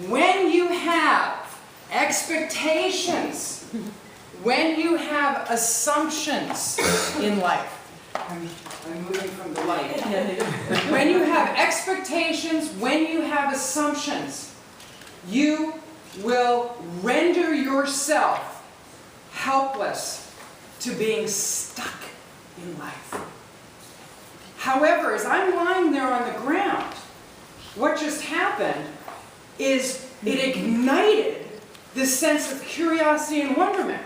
when you have expectations, when you have assumptions in life, I'm moving from the light. When you have expectations, when you have assumptions, you will render yourself helpless to being stuck in life. However, as I'm lying there on the ground, what just happened is it ignited this sense of curiosity and wonderment.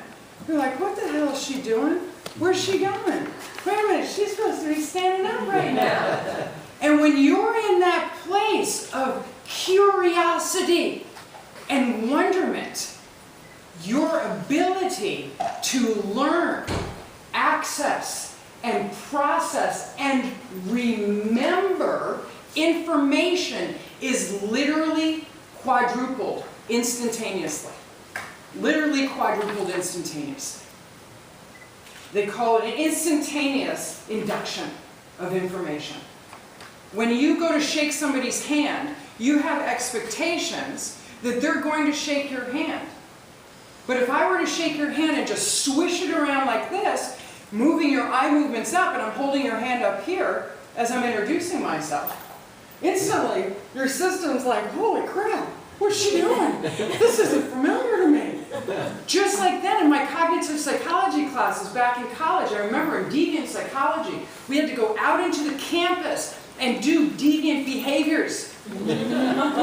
You're like, what the hell is she doing? Where's she going? Wait a minute, she's supposed to be standing up right now. And when you're in that place of curiosity and wonderment, your ability to learn, access, and process and remember information is literally quadrupled instantaneously. Literally quadrupled instantaneously. They call it an instantaneous induction of information. When you go to shake somebody's hand, you have expectations that they're going to shake your hand. But if I were to shake your hand and just swish it around like this, moving your eye movements up, and I'm holding your hand up here as I'm introducing myself, instantly your system's like, holy crap, what's she doing? This isn't familiar to me. Just like then in my cognitive psychology classes back in college, I remember in deviant psychology, we had to go out into the campus and do deviant behaviors. Do you know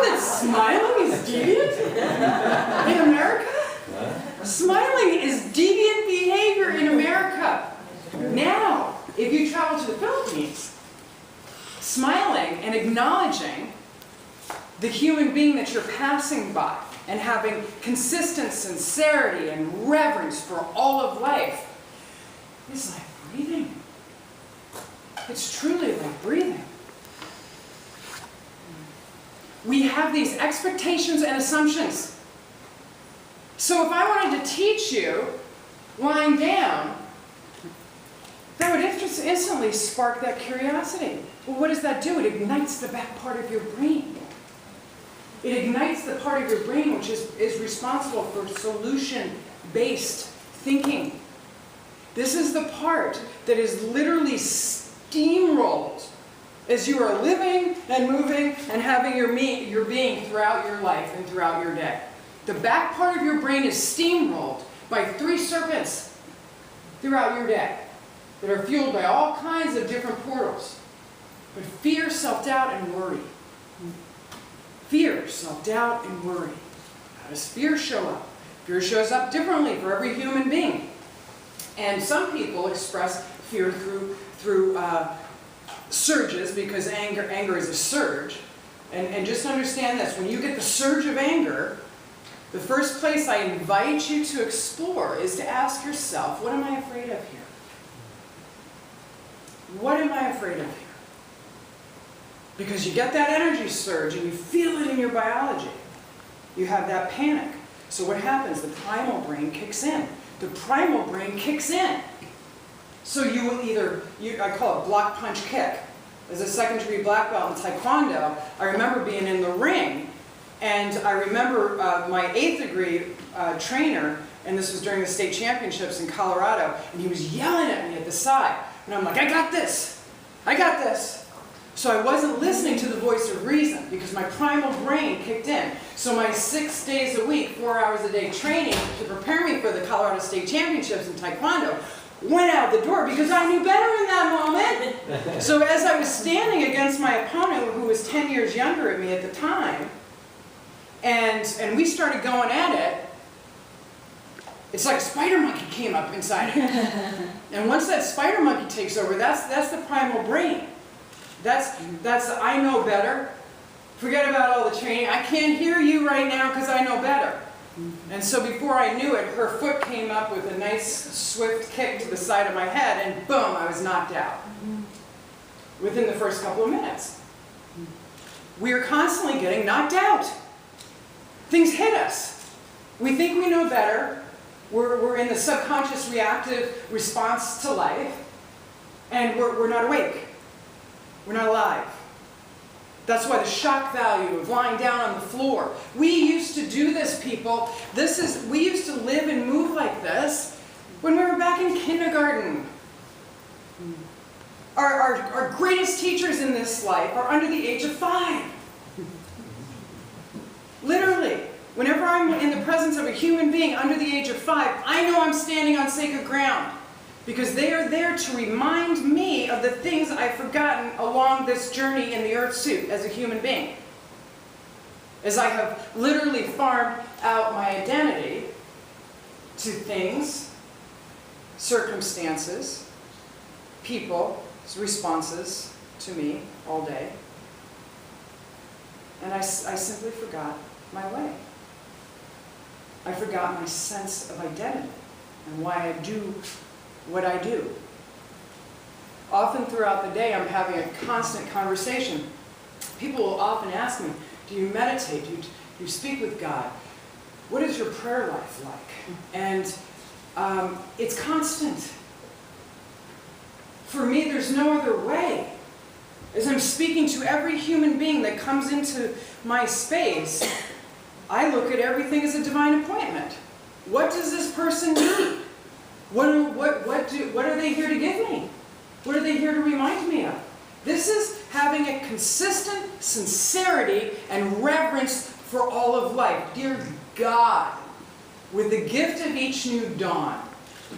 that smiling is deviant in America? Smiling is deviant behavior in America. Now, if you travel to the Philippines, smiling and acknowledging the human being that you're passing by and having consistent sincerity and reverence for all of life is like breathing. It's truly like breathing. We have these expectations and assumptions. So if I wanted to teach you lying down, that would instantly spark that curiosity. Well, what does that do? It ignites the back part of your brain. It ignites the part of your brain which is responsible for solution-based thinking. This is the part that is literally steamrolled as you are living and moving and having your being throughout your life and throughout your day. The back part of your brain is steamrolled by 3 serpents throughout your day that are fueled by all kinds of different portals. But fear, self-doubt, and worry. Fear, self-doubt, and worry. How does fear show up? Fear shows up differently for every human being. And some people express fear through surges, because anger is a surge. And just understand this, when you get the surge of anger, the first place I invite you to explore is to ask yourself, what am I afraid of here? What am I afraid of here? Because you get that energy surge and you feel it in your biology. You have that panic. So what happens? The primal brain kicks in. The primal brain kicks in. So you will either, I call it block, punch, kick. As a second-degree black belt in Taekwondo, I remember being in the ring, and I remember my 8th degree trainer, and this was during the state championships in Colorado, and he was yelling at me at the side. And I'm like, I got this. I got this. So I wasn't listening to the voice of reason because my primal brain kicked in. So my 6 days a week, 4 hours a day training to prepare me for the Colorado State Championships in Taekwondo went out the door because I knew better in that moment. So as I was standing against my opponent, who was 10 years younger than me at the time, and we started going at it, it's like a spider monkey came up inside it. And once that spider monkey takes over, that's the primal brain. That's the I know better. Forget about all the training. I can't hear you right now because I know better. And so before I knew it, her foot came up with a nice swift kick to the side of my head, and boom, I was knocked out within the first couple of minutes. We are constantly getting knocked out. Things hit us. We think we know better. We're in the subconscious reactive response to life, and we're not awake. We're not alive. That's why the shock value of lying down on the floor. We used to do this, people. We used to live and move like this when we were back in kindergarten. Our greatest teachers in this life are under the age of 5. Literally. Whenever I'm in the presence of a human being under the age of 5, I know I'm standing on sacred ground. Because they are there to remind me of the things I've forgotten along this journey in the earth suit as a human being. As I have literally farmed out my identity to things, circumstances, people's responses to me all day. And I simply forgot my way. I forgot my sense of identity and why I do what I do. Often throughout the day, I'm having a constant conversation. People will often ask me, do you meditate? Do you speak with God? What is your prayer life like? And it's constant. For me, there's no other way. As I'm speaking to every human being that comes into my space, I look at everything as a divine appointment. What does this person need? What are they here to give me? What are they here to remind me of? This is having a consistent sincerity and reverence for all of life. Dear God, with the gift of each new dawn,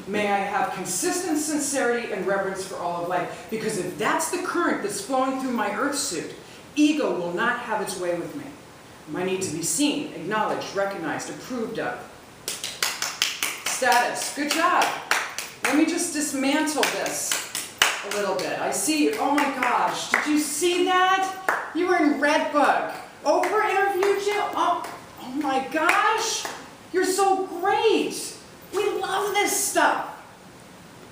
may I have consistent sincerity and reverence for all of life. Because if that's the current that's flowing through my earth suit, ego will not have its way with me. I need to be seen, acknowledged, recognized, approved of. Status. Good job. Let me just dismantle this a little bit. I see you. Oh my gosh. Did you see that? You were in Redbook. Oprah interviewed you? Oh my gosh. You're so great. We love this stuff.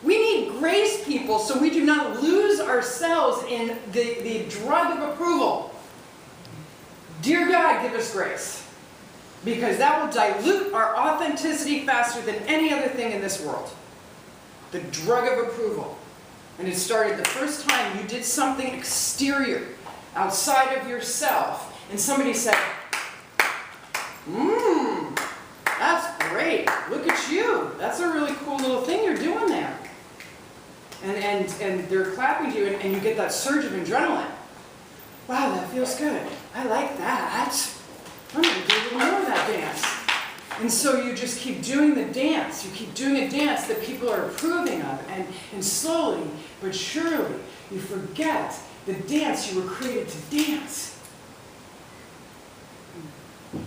We need grace, people, so we do not lose ourselves in the drug of approval. Dear God, give us grace. Because that will dilute our authenticity faster than any other thing in this world. The drug of approval. And it started the first time you did something exterior, outside of yourself, and somebody said, that's great. Look at you. That's a really cool little thing you're doing there. And they're clapping to you, and you get that surge of adrenaline. Wow, that feels good. I like that. I'm going to do a little more of that dance. And so you just keep doing the dance. You keep doing a dance that people are approving of. And slowly but surely, you forget the dance you were created to dance.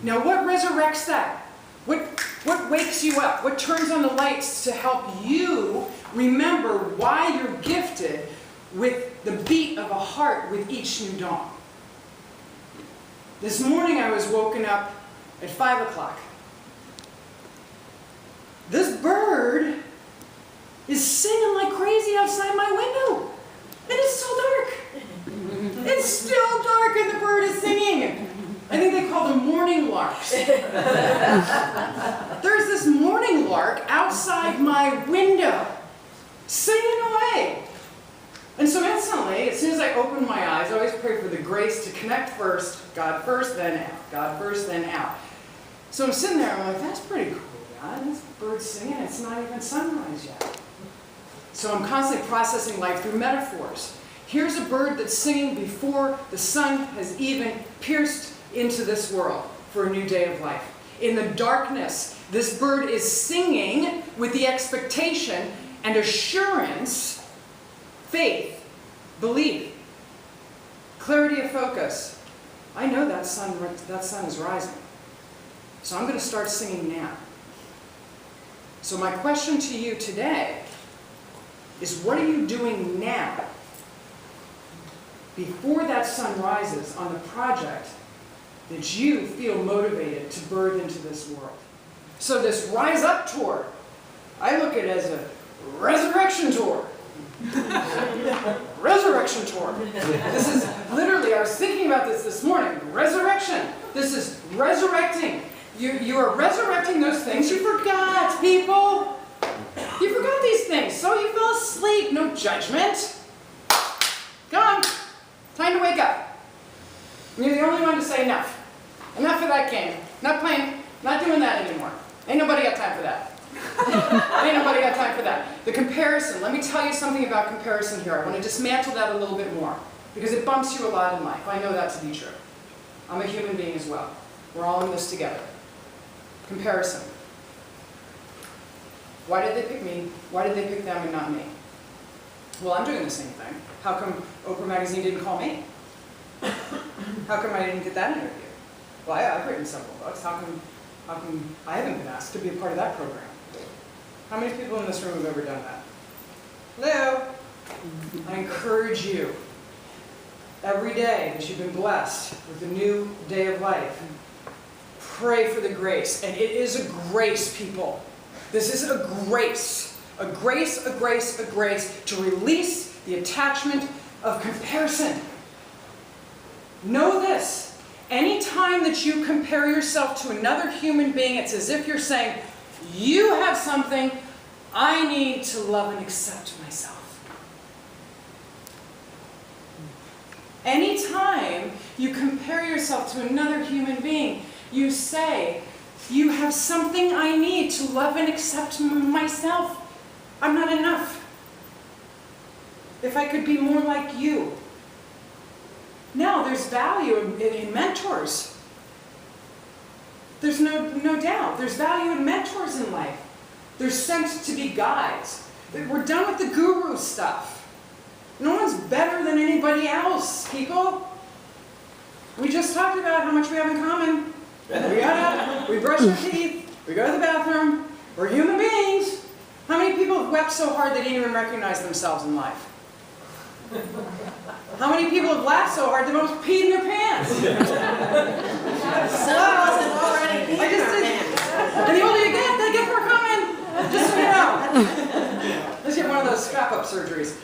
Now what resurrects that? What wakes you up? What turns on the lights to help you remember why you're gifted with the beat of a heart with each new dawn? This morning I was woken up at 5 o'clock. This bird is singing like crazy outside my window. And it's so dark. It's still dark and the bird is singing. I think they call them morning larks. There's this morning lark outside my window, singing away. And so instantly, as soon as I open my eyes, I always pray for the grace to connect first, God first, then out. God first, then out. So I'm sitting there, I'm like, that's pretty cool, God. This bird's singing, it's not even sunrise yet. So I'm constantly processing life through metaphors. Here's a bird that's singing before the sun has even pierced into this world for a new day of life. In the darkness, this bird is singing with the expectation and assurance, faith, belief, clarity of focus. I know that sun is rising. So I'm going to start singing now. So my question to you today is, what are you doing now before that sun rises on the project that you feel motivated to birth into this world? So this Rise Up tour, I look at it as a resurrection tour. Resurrection tour. This is literally, I was thinking about this morning, resurrection. This is resurrecting. You are resurrecting those things you forgot, people. You forgot these things, so you fell asleep. No judgment. Come on. Time to wake up. And you're the only one to say enough. Enough of that game. Not playing, not doing that anymore. Ain't nobody got time for that. Ain't nobody got time for that. The comparison, let me tell you something about comparison here. I want to dismantle that a little bit more, because it bumps you a lot in life. I know that to be true. I'm a human being as well. We're all in this together. Comparison. Why did they pick me? Why did they pick them and not me? Well, I'm doing the same thing. How come Oprah Magazine didn't call me? How come I didn't get that interview? Well, I've written several books. How come I haven't been asked to be a part of that program? How many people in this room have ever done that? Hello? I encourage you, every day that you've been blessed with a new day of life, pray for the grace. And it is a grace, people. This is a grace. A grace, a grace, a grace to release the attachment of comparison. Know this. Anytime that you compare yourself to another human being, it's as if you're saying, you have something, I need to love and accept myself. Anytime you compare yourself to another human being, you say, you have something I need to love and accept myself. I'm not enough. If I could be more like you. Now, there's value in mentors. There's no doubt. There's value in mentors in life. They're sent to be guides. We're done with the guru stuff. No one's better than anybody else, people. We just talked about how much we have in common. We got up, we brushed our teeth, we go to the bathroom. We're human beings. How many people have wept so hard they didn't even recognize themselves in life? How many people have laughed so hard they almost peed in their pants? I just did. And the older you get, they get more common. Just so you know. Let's get one of those strap-up surgeries.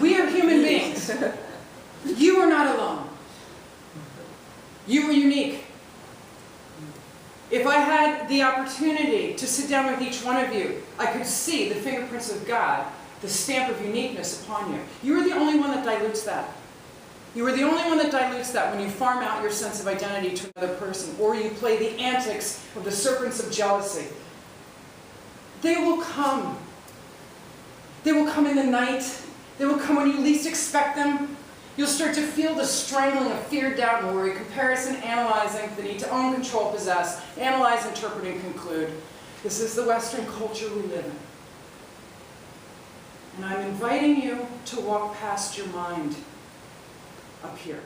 We are human beings. You are not alone. You are unique. If I had the opportunity to sit down with each one of you, I could see the fingerprints of God, the stamp of uniqueness upon you. You are the only one that dilutes that. You are the only one that dilutes that when you farm out your sense of identity to another person, or you play the antics of the serpents of jealousy. They will come. They will come in the night. They will come when you least expect them. You'll start to feel the strangling of fear, doubt, and worry, comparison, analyzing, the need to own, control, possess, analyze, interpret, and conclude. This is the Western culture we live in. And I'm inviting you to walk past your mind up here.